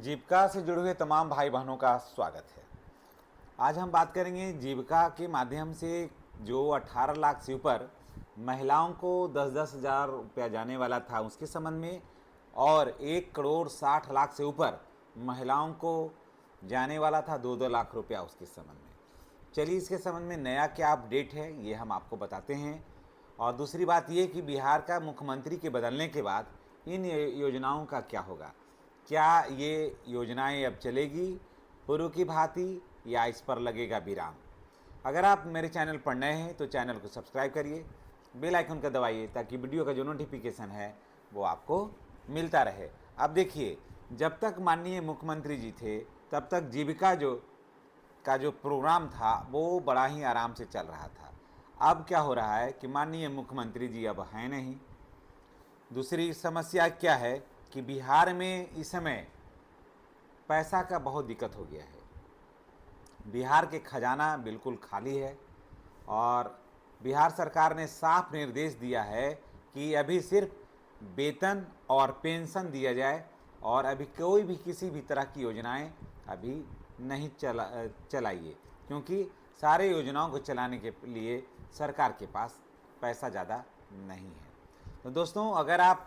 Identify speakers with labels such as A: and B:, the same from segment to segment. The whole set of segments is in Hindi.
A: जीविका से जुड़े हुए तमाम भाई बहनों का स्वागत है। आज हम बात करेंगे जीविका के माध्यम से जो 18 लाख से ऊपर महिलाओं को 10-10 हज़ार रुपया जाने वाला था उसके संबंध में, और 1,60,00,000 से ऊपर महिलाओं को जाने वाला था 2-2 लाख रुपया उसके संबंध में। चलिए इसके संबंध में नया क्या अपडेट है ये हम आपको बताते हैं। और दूसरी बात ये कि बिहार का मुख्यमंत्री के बदलने के बाद इन योजनाओं का क्या होगा, क्या ये योजनाएं अब चलेगी पूर्व की भांति या इस पर लगेगा विराम। अगर आप मेरे चैनल पर नए हैं तो चैनल को सब्सक्राइब करिए, बेल आइकन का दबाइए ताकि वीडियो का जो नोटिफिकेशन है वो आपको मिलता रहे। अब देखिए, जब तक माननीय मुख्यमंत्री जी थे तब तक जीविका जो प्रोग्राम था वो बड़ा ही आराम से चल रहा था। अब क्या हो रहा है कि माननीय मुख्यमंत्री जी अब हैं नहीं। दूसरी समस्या क्या है कि बिहार में इस समय पैसा का बहुत दिक्कत हो गया है। बिहार के खजाना बिल्कुल खाली है और बिहार सरकार ने साफ निर्देश दिया है कि अभी सिर्फ वेतन और पेंशन दिया जाए और अभी कोई भी किसी भी तरह की योजनाएं अभी नहीं चलाइए, क्योंकि सारे योजनाओं को चलाने के लिए सरकार के पास पैसा ज़्यादा नहीं है। तो दोस्तों, अगर आप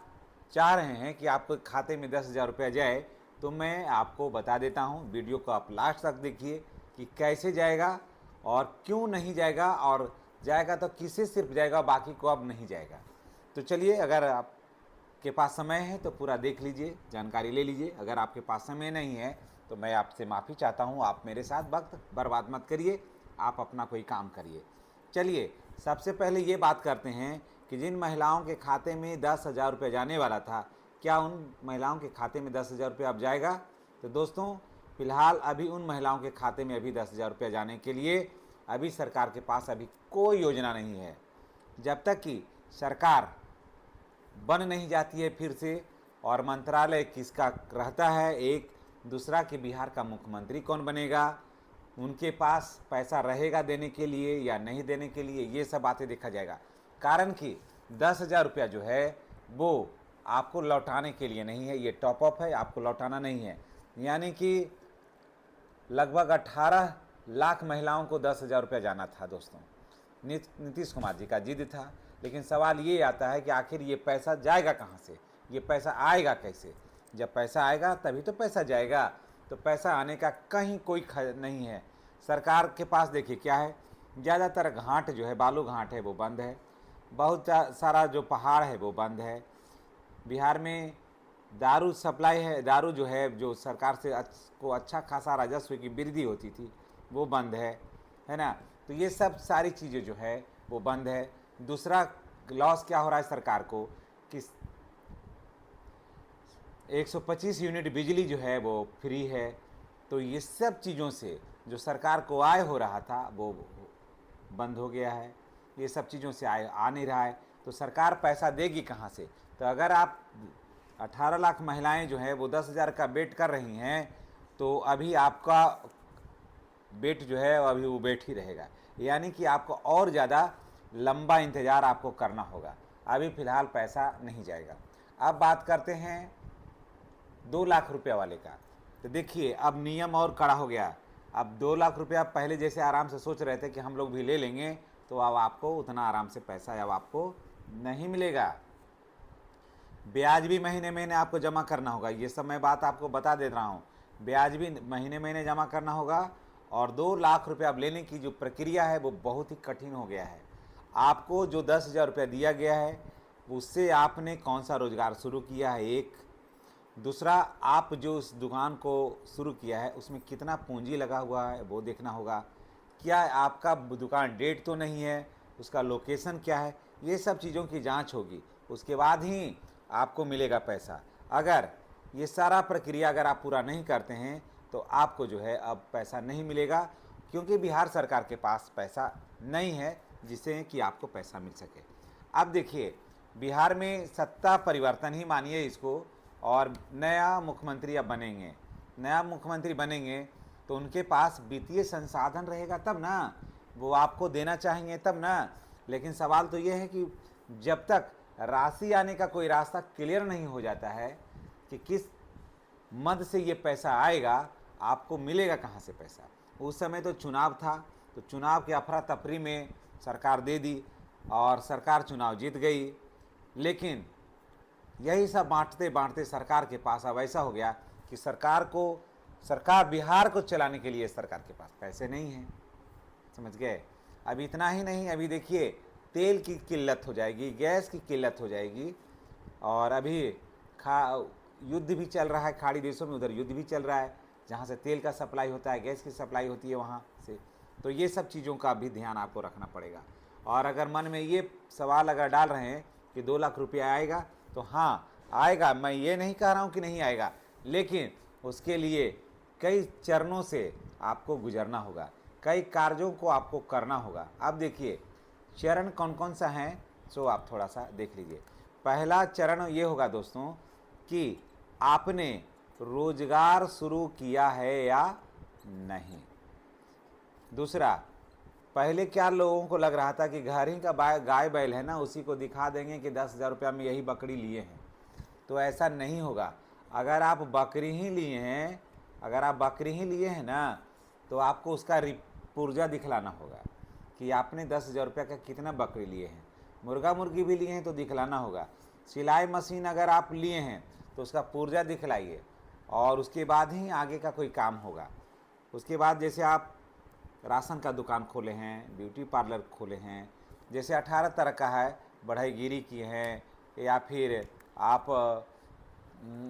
A: चाह रहे हैं कि आपके खाते में 10,000 रुपया जाए तो मैं आपको बता देता हूं, वीडियो को आप लास्ट तक देखिए कि कैसे जाएगा और क्यों नहीं जाएगा, और जाएगा तो किसे सिर्फ जाएगा, बाकी को अब नहीं जाएगा। तो चलिए, अगर आपके पास समय है तो पूरा देख लीजिए, जानकारी ले लीजिए। अगर आपके पास समय नहीं है तो मैं आपसे माफ़ी चाहता हूँ, आप मेरे साथ वक्त बर्बाद मत करिए, आप अपना कोई काम करिए। चलिए, सबसे पहले ये बात करते हैं कि जिन महिलाओं के खाते में 10,000 रुपये जाने वाला था, क्या उन महिलाओं के खाते में 10,000 रुपये अब जाएगा? तो दोस्तों, फिलहाल अभी उन महिलाओं के खाते में अभी 10,000 रुपये जाने के लिए अभी सरकार के पास अभी कोई योजना नहीं है। जब तक कि सरकार बन नहीं जाती है फिर से, और मंत्रालय किसका रहता है, एक दूसरा कि बिहार का मुख्यमंत्री कौन बनेगा, उनके पास पैसा रहेगा देने के लिए या नहीं देने के लिए, ये सब बातें देखा जाएगा। कारण कि 10,000 रुपया जो है वो आपको लौटाने के लिए नहीं है, ये टॉप अप है, आपको लौटाना नहीं है। यानी कि लगभग 18 लाख महिलाओं को 10,000 रुपया जाना था दोस्तों। नीतीश कुमार जी का जिद था, लेकिन सवाल ये आता है कि आखिर ये पैसा जाएगा कहाँ से, ये पैसा आएगा कैसे? जब पैसा आएगा तभी तो पैसा जाएगा। तो पैसा आने का कहीं कोई नहीं है। सरकार के पास देखिए क्या है, ज़्यादातर घाट जो है, बालू घाट है वो बंद है, बहुत सारा जो पहाड़ है वो बंद है। बिहार में दारू सप्लाई है, दारू जो है जो सरकार से को अच्छा खासा राजस्व की वृद्धि होती थी वो बंद है ना। तो ये सब सारी चीज़ें जो है वो बंद है। दूसरा लॉस क्या हो रहा है सरकार को कि 125 यूनिट बिजली जो है वो फ्री है। तो ये सब चीज़ों से जो सरकार को आय हो रहा था वो बंद हो गया है। ये सब चीज़ों से आय आ नहीं रहा है, तो सरकार पैसा देगी कहाँ से? तो अगर आप 18 लाख महिलाएं जो हैं वो 10,000 का बेट कर रही हैं, तो अभी आपका बेट जो है अभी वो बेट ही रहेगा। यानी कि आपको और ज़्यादा लंबा इंतज़ार आपको करना होगा। अभी फ़िलहाल पैसा नहीं जाएगा। अब बात करते हैं 2 लाख रुपया वाले का। तो देखिए, अब नियम और कड़ा हो गया। अब 2 लाख रुपया पहले जैसे आराम से सोच रहे थे कि हम लोग भी ले लेंगे, तो अब आपको उतना आराम से पैसा अब आपको नहीं मिलेगा। ब्याज भी महीने महीने आपको जमा करना होगा। ये सब मैं बात आपको बता दे रहा हूँ, ब्याज भी महीने महीने जमा करना होगा। और 2 लाख रुपया अब लेने की जो प्रक्रिया है वो बहुत ही कठिन हो गया है। आपको जो 10,000 रुपया दिया गया है उससे आपने कौन सा रोज़गार शुरू किया है, एक दूसरा, आप जो उस दुकान को शुरू किया है उसमें कितना पूंजी लगा हुआ है वो देखना होगा। क्या आपका दुकान डेट तो नहीं है, उसका लोकेशन क्या है, ये सब चीज़ों की जांच होगी। उसके बाद ही आपको मिलेगा पैसा। अगर ये सारा प्रक्रिया अगर आप पूरा नहीं करते हैं तो आपको जो है अब पैसा नहीं मिलेगा, क्योंकि बिहार सरकार के पास पैसा नहीं है जिससे कि आपको पैसा मिल सके। अब देखिए, बिहार में सत्ता परिवर्तन ही मानिए इसको, और नया मुख्यमंत्री अब बनेंगे। नया मुख्यमंत्री बनेंगे तो उनके पास वित्तीय संसाधन रहेगा तब ना, वो आपको देना चाहेंगे तब ना। लेकिन सवाल तो ये है कि जब तक राशि आने का कोई रास्ता क्लियर नहीं हो जाता है कि किस मद से ये पैसा आएगा, आपको मिलेगा कहाँ से पैसा। उस समय तो चुनाव था, तो चुनाव की अफरा तफरी में सरकार दे दी और सरकार चुनाव जीत गई। लेकिन यही सब बांटते बांटते सरकार के पास अब ऐसा हो गया कि सरकार बिहार को चलाने के लिए सरकार के पास पैसे नहीं हैं, समझ गए। अब इतना ही नहीं, अभी देखिए तेल की किल्लत हो जाएगी, गैस की किल्लत हो जाएगी, और अभी युद्ध भी चल रहा है खाड़ी देशों में, उधर युद्ध भी चल रहा है, जहाँ से तेल का सप्लाई होता है, गैस की सप्लाई होती है वहाँ से। तो ये सब चीज़ों का भी ध्यान आपको रखना पड़ेगा। और अगर मन में ये सवाल अगर डाल रहे हैं कि 2 लाख रुपया आएगा, तो हाँ आएगा, मैं ये नहीं कह रहा हूँ कि नहीं आएगा, लेकिन उसके लिए कई चरणों से आपको गुजरना होगा, कई कार्यों को आपको करना होगा। अब देखिए चरण कौन कौन सा हैं, सो आप थोड़ा सा देख लीजिए। पहला चरण ये होगा दोस्तों कि आपने रोजगार शुरू किया है या नहीं। दूसरा, पहले क्या लोगों को लग रहा था कि घर ही का गाय बैल है ना, उसी को दिखा देंगे कि 10,000 रुपया में यही बकरी लिए हैं, तो ऐसा नहीं होगा। अगर आप बकरी ही लिए हैं ना, तो आपको उसका पुर्जा दिखलाना होगा कि आपने 10,000 रुपया का कितना बकरी लिए हैं। मुर्गा मुर्गी भी लिए हैं तो दिखलाना होगा। सिलाई मशीन अगर आप लिए हैं तो उसका पुर्जा दिखलाइए, और उसके बाद ही आगे का कोई काम होगा। उसके बाद जैसे आप राशन का दुकान खोले हैं, ब्यूटी पार्लर खोले हैं, जैसे 18 तरह का है, बढ़ईगिरी किए हैं, या फिर आप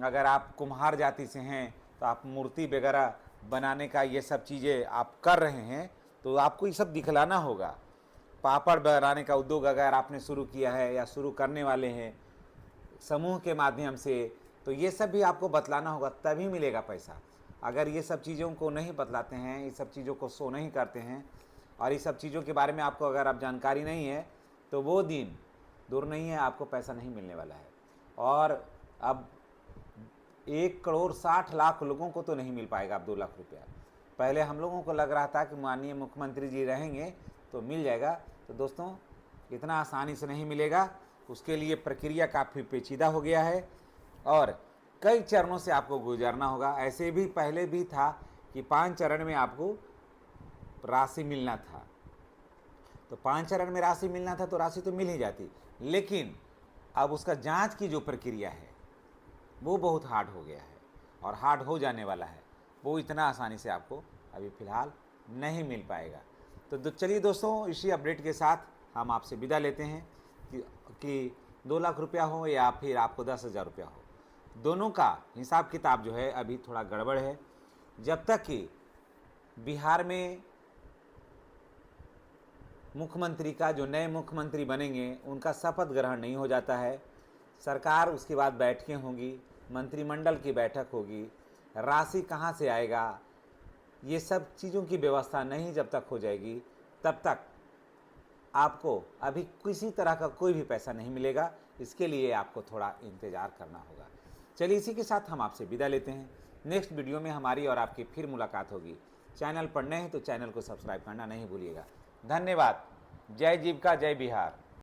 A: अगर आप कुम्हार जाति से हैं तो आप मूर्ति वगैरह बनाने का ये सब चीज़ें आप कर रहे हैं, तो आपको ये सब दिखलाना होगा। पापड़ बनाने का उद्योग अगर आपने शुरू किया है या शुरू करने वाले हैं समूह के माध्यम से, तो ये सब भी आपको बतलाना होगा, तभी मिलेगा पैसा। अगर ये सब चीज़ों को नहीं बतलाते हैं, ये सब चीज़ों को शो नहीं करते हैं, और ये सब चीज़ों के बारे में आपको अगर आप जानकारी नहीं है, तो वो दिन दूर नहीं है, आपको पैसा नहीं मिलने वाला है। और अब 1,60,00,000 लोगों को तो नहीं मिल पाएगा अब 2 लाख रुपया। पहले हम लोगों को लग रहा था कि माननीय मुख्यमंत्री जी रहेंगे तो मिल जाएगा, तो दोस्तों इतना आसानी से नहीं मिलेगा। उसके लिए प्रक्रिया काफ़ी पेचीदा हो गया है और कई चरणों से आपको गुजरना होगा। ऐसे भी पहले भी था कि 5 चरण में आपको राशि मिलना था, तो 5 चरण में राशि मिलना था तो राशि तो मिल ही जाती, लेकिन अब उसका जांच की जो प्रक्रिया है वो बहुत हार्ड हो गया है और हार्ड हो जाने वाला है। वो इतना आसानी से आपको अभी फ़िलहाल नहीं मिल पाएगा। तो चलिए दोस्तों, इसी अपडेट के साथ हम आपसे विदा लेते हैं कि 2 लाख रुपया हो या फिर आपको 10,000 रुपया हो, दोनों का हिसाब किताब जो है अभी थोड़ा गड़बड़ है। जब तक कि बिहार में मुख्यमंत्री का जो नए मुख्यमंत्री बनेंगे उनका शपथ ग्रहण नहीं हो जाता है, सरकार उसके बाद बैठकें होंगी, मंत्रिमंडल की बैठक होगी, राशि कहाँ से आएगा, ये सब चीज़ों की व्यवस्था नहीं जब तक हो जाएगी, तब तक आपको अभी किसी तरह का कोई भी पैसा नहीं मिलेगा। इसके लिए आपको थोड़ा इंतज़ार करना होगा। चलिए इसी के साथ हम आपसे विदा लेते हैं। नेक्स्ट वीडियो में हमारी और आपकी फिर मुलाकात होगी। चैनल पर नए हैं तो चैनल को सब्सक्राइब करना नहीं भूलिएगा। धन्यवाद। जय जीविका, जय बिहार।